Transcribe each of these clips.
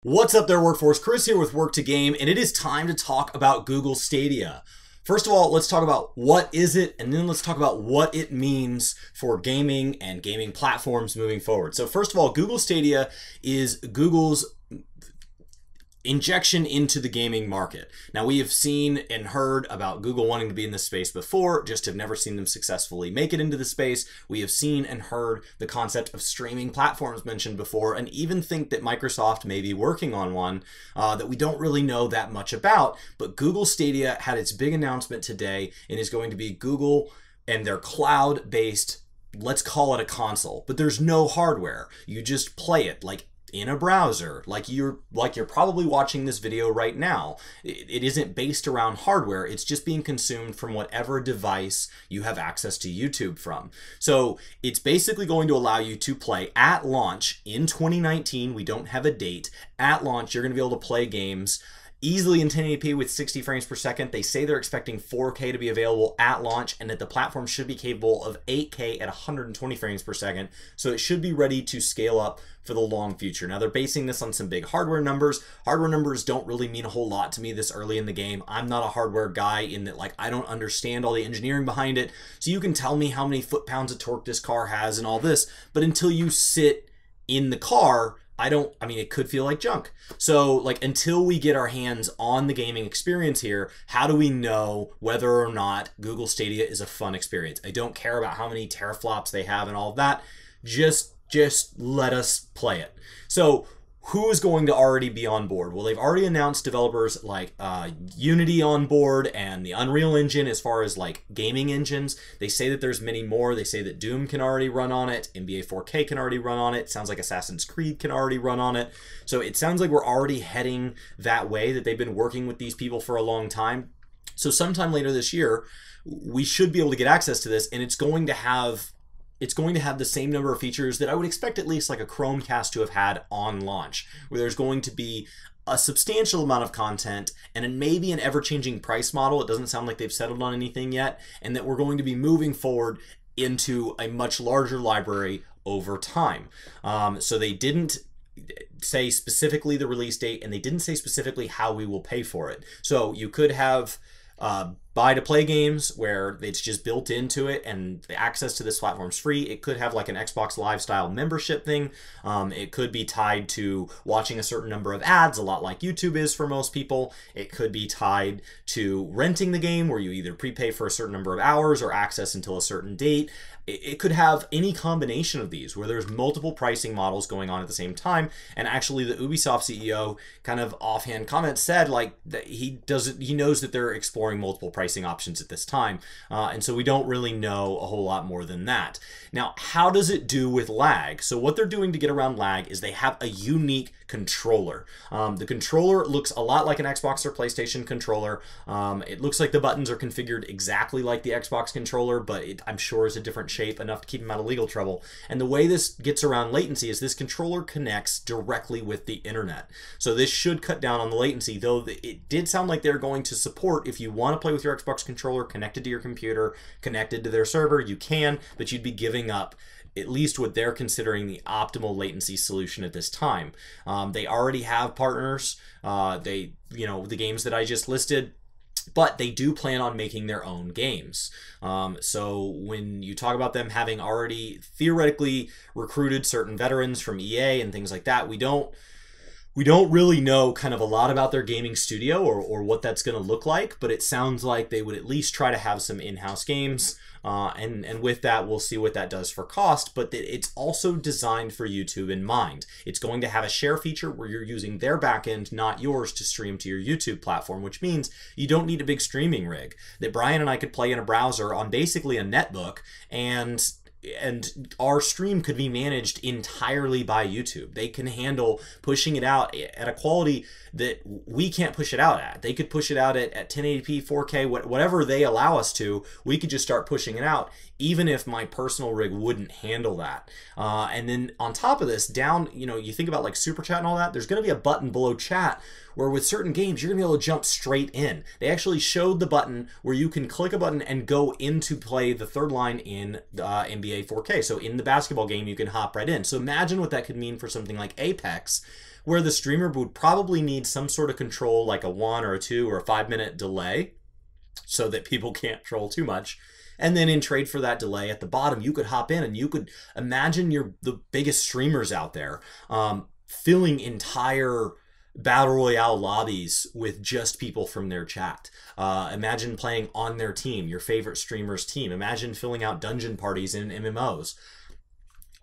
What's up there, Workforce? Chris here with Work To Game, and it is time to talk about Google Stadia. First of all, let's talk about what is it, and then let's talk about what it means for gaming and gaming platforms moving forward. So first of all, Google Stadia is Google's injection into the gaming market. Now, we have seen and heard about Google wanting to be in this space before, just have never seen them successfully make it into the space. We have seen and heard the concept of streaming platforms mentioned before, and even think that Microsoft may be working on one that we don't really know that much about. But Google Stadia had its big announcement today and is going to be Google and their cloud-based, let's call it a console, but there's no hardware. You just play it like in a browser, like you're probably watching this video right now. It isn't based around hardware. It's just being consumed from whatever device you have access to YouTube from. So it's basically going to allow you to play at launch in 2019. We don't have a date. At launch, you're going to be able to play games easily in 1080p with 60 frames per second. They say they're expecting 4K to be available at launch, and that the platform should be capable of 8K at 120 frames per second. So it should be ready to scale up for the long future. Now, they're basing this on some big hardware numbers. Hardware numbers don't really mean a whole lot to me this early in the game. I'm not a hardware guy in that, like, I don't understand all the engineering behind it. So you can tell me how many foot-pounds of torque this car has and all this, but until you sit in the car, I mean, it could feel like junk. So, like, until we get our hands on the gaming experience here, how do we know whether or not Google Stadia is a fun experience? I don't care about how many teraflops they have and all of that. Just let us play it. So, who is going to already be on board? Well, they've already announced developers like Unity on board and the Unreal Engine as far as like gaming engines. They say that there's many more. They say that Doom can already run on it. NBA 4K can already run on it. Sounds like Assassin's Creed can already run on it. So it sounds like we're already heading that way, that they've been working with these people for a long time. So sometime later this year, we should be able to get access to this, and it's going to have the same number of features that I would expect at least like a Chromecast to have had on launch, where there's going to be a substantial amount of content and maybe an ever-changing price model. It doesn't sound like they've settled on anything yet, and that we're going to be moving forward into a much larger library over time. So they didn't say specifically the release date, and they didn't say specifically how we will pay for it. So you could have buy to play games where it's just built into it and the access to this platform is free. It could have like an Xbox Live style membership thing. It could be tied to watching a certain number of ads, a lot like YouTube is for most people. It could be tied to renting the game, where you either prepay for a certain number of hours or access until a certain date. It could have any combination of these, where there's multiple pricing models going on at the same time. And actually, the Ubisoft CEO kind of offhand comment said like that he knows that they're exploring multiple pricing options at this time, and so we don't really know a whole lot more than that. Now, how does it do with lag? So what they're doing to get around lag is they have a unique controller. The controller looks a lot like an Xbox or PlayStation controller. It looks like the buttons are configured exactly like the Xbox controller, but I'm sure is a different shape, enough to keep them out of legal trouble. And the way this gets around latency is this controller connects directly with the internet. So this should cut down on the latency, though it did sound like they're going to support, if you want to play with your Xbox controller connected to your computer, connected to their server, you can, but you'd be giving up at least what they're considering the optimal latency solution at this time. They already have partners, the games that I just listed, but they do plan on making their own games. So when you talk about them having already theoretically recruited certain veterans from EA and things like that, we don't really know kind of a lot about their gaming studio or what that's going to look like, but it sounds like they would at least try to have some in-house games. And with that, we'll see what that does for cost, but it's also designed for YouTube in mind. It's going to have a share feature where you're using their backend, not yours, to stream to your YouTube platform, which means you don't need a big streaming rig. That Bryan and I could play in a browser on basically a netbook, and our stream could be managed entirely by YouTube. They can handle pushing it out at a quality that we can't push it out at. They could push it out at 1080p, 4K, whatever they allow us to. We could just start pushing it out, even if my personal rig wouldn't handle that. And then on top of this, down, you think about like super chat and all that, there's going to be a button below chat where with certain games, you're going to be able to jump straight in. They actually showed the button where you can click a button and go into play the third line in NBA 4K. So in the basketball game, you can hop right in. So imagine what that could mean for something like Apex, where the streamer would probably need some sort of control, like a 1 or a 2 or a 5-minute delay, so that people can't troll too much. And then in trade for that delay at the bottom, you could hop in and you could imagine the biggest streamers out there filling entire battle royale lobbies with just people from their chat. Imagine playing on their team, your favorite streamer's team. Imagine filling out dungeon parties in MMOs.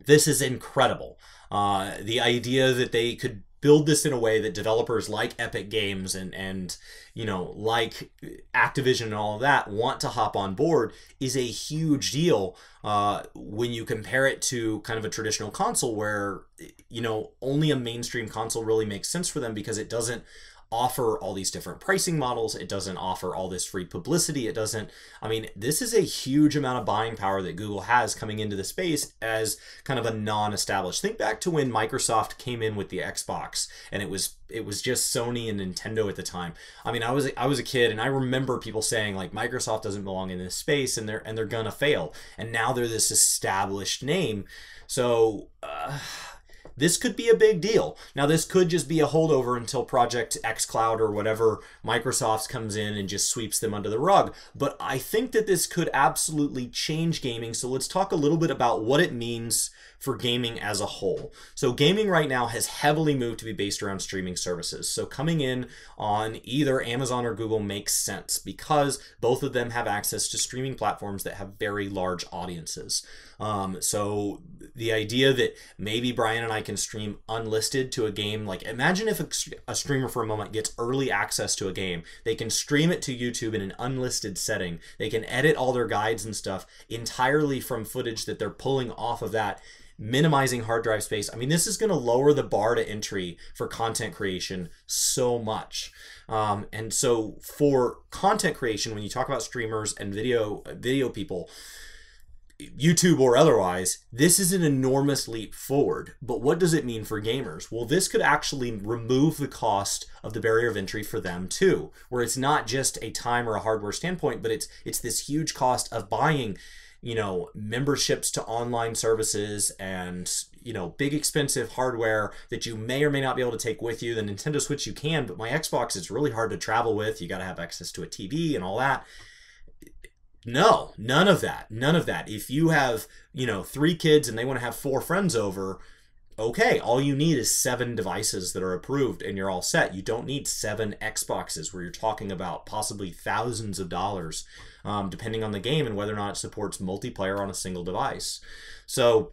This is incredible. The idea that they could build this in a way that developers like Epic Games and you know, like Activision and all of that want to hop on board is a huge deal when you compare it to kind of a traditional console where, you know, only a mainstream console really makes sense for them because it doesn't offer all these different pricing models. It doesn't offer all this free publicity. It doesn't, I mean, this is a huge amount of buying power that Google has coming into the space as kind of a non-established. Think back to when Microsoft came in with the Xbox and it was just Sony and Nintendo at the time. I mean, I was a kid and I remember people saying like Microsoft doesn't belong in this space and they're gonna fail. And now they're this established name. So this could be a big deal. Now, this could just be a holdover until Project xCloud or whatever Microsoft comes in and just sweeps them under the rug. But I think that this could absolutely change gaming. So let's talk a little bit about what it means for gaming as a whole. So gaming right now has heavily moved to be based around streaming services. So coming in on either Amazon or Google makes sense because both of them have access to streaming platforms that have very large audiences. So the idea that maybe Bryan and I can stream unlisted to a game, like imagine if a streamer for a moment gets early access to a game. They can stream it to YouTube in an unlisted setting. They can edit all their guides and stuff entirely from footage that they're pulling off of that, minimizing hard drive space. I mean, this is going to lower the bar to entry for content creation so much. And so for content creation, when you talk about streamers and video people, YouTube or otherwise, this is an enormous leap forward. But what does it mean for gamers? Well, this could actually remove the cost of the barrier of entry for them too, where it's not just a time or a hardware standpoint, but it's this huge cost of buying, you know, memberships to online services and, you know, big expensive hardware that you may or may not be able to take with you. The Nintendo Switch you can, but my Xbox is really hard to travel with. You got to have access to a TV and all that. No, none of that. None of that. If you have, you know, 3 kids and they want to have 4 friends over, okay, all you need is 7 devices that are approved and you're all set. You don't need 7 Xboxes where you're talking about possibly thousands of dollars, depending on the game and whether or not it supports multiplayer on a single device. So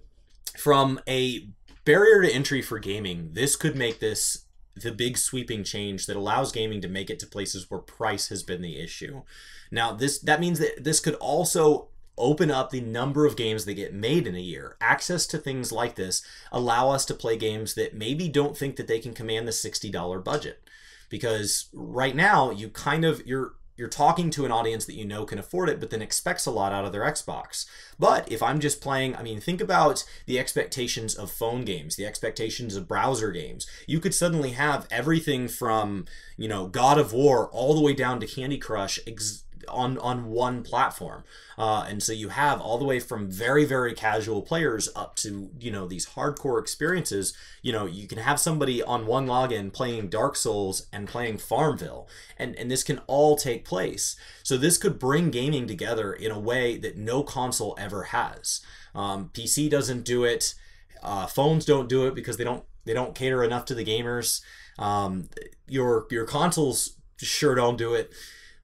from a barrier to entry for gaming, this could make this the big sweeping change that allows gaming to make it to places where price has been the issue. Now, that means that this could also open up the number of games that get made in a year. Access to things like this allow us to play games that maybe don't think that they can command the $60 budget. Because right now, you're talking to an audience that you know can afford it, but then expects a lot out of their Xbox. But if I'm just playing, I mean, think about the expectations of phone games, the expectations of browser games. You could suddenly have everything from, you know, God of War all the way down to Candy Crush on one platform. And so you have all the way from very, very casual players up to, you know, these hardcore experiences. You know, you can have somebody on one login playing Dark Souls and playing Farmville, and this can all take place. So this could bring gaming together in a way that no console ever has. PC doesn't do it. Phones don't do it because they don't cater enough to the gamers. Your consoles sure don't do it.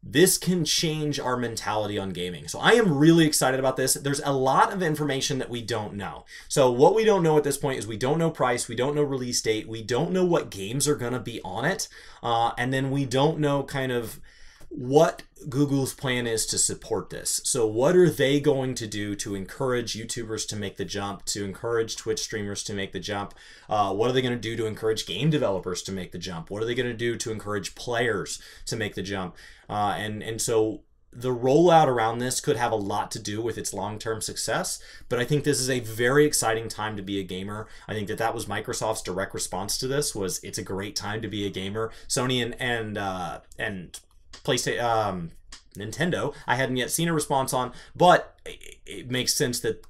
This can change our mentality on gaming. So I am really excited about this. There's a lot of information that we don't know. So what we don't know at this point is we don't know price, we don't know release date, we don't know what games are going to be on it, and then we don't know kind of what Google's plan is to support this. So what are they going to do to encourage YouTubers to make the jump, to encourage Twitch streamers to make the jump? What are they going to do to encourage game developers to make the jump? What are they going to do to encourage players to make the jump? And so the rollout around this could have a lot to do with its long-term success, but I think this is a very exciting time to be a gamer. I think that was Microsoft's direct response to this, was it's a great time to be a gamer. Sony and PlayStation, Nintendo, I hadn't yet seen a response on, but it makes sense that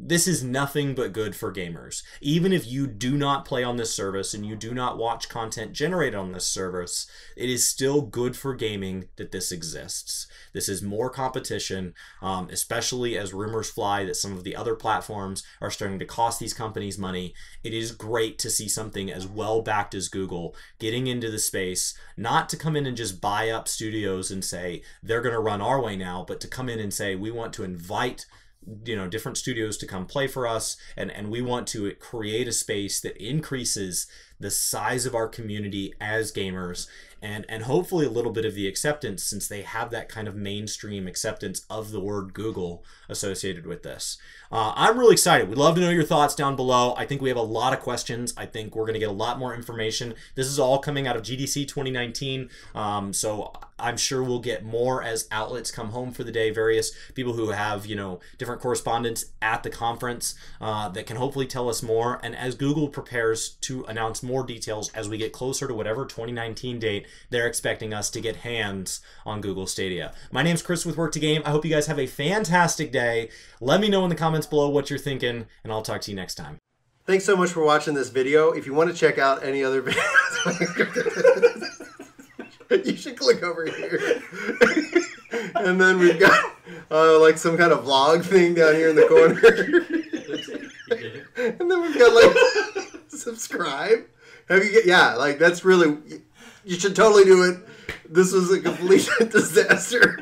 this is nothing but good for gamers. Even if you do not play on this service and you do not watch content generated on this service, it is still good for gaming that this exists. This is more competition, especially as rumors fly that some of the other platforms are starting to cost these companies money. It is great to see something as well backed as Google getting into the space, not to come in and just buy up studios and say they're going to run our way now, but to come in and say we want to invite different studios to come play for us, and we want to create a space that increases the size of our community as gamers, and hopefully a little bit of the acceptance, since they have that kind of mainstream acceptance of the word Google associated with this. I'm really excited. We'd love to know your thoughts down below. I think we have a lot of questions. I think we're going to get a lot more information. This is all coming out of GDC 2019, so I'm sure we'll get more as outlets come home for the day, various people who have, different correspondents at the conference that can hopefully tell us more, and as Google prepares to announce more details as we get closer to whatever 2019 date they're expecting us to get hands on Google Stadia. My name's Chris with Work to Game. I hope you guys have a fantastic day. Let me know in the comments below what you're thinking, and I'll talk to you next time. Thanks so much for watching this video. If you want to check out any other videos, you should click over here. And then we've got like some kind of vlog thing down here in the corner. And then we've got like subscribe. Like that's really, you should totally do it. This was a complete disaster.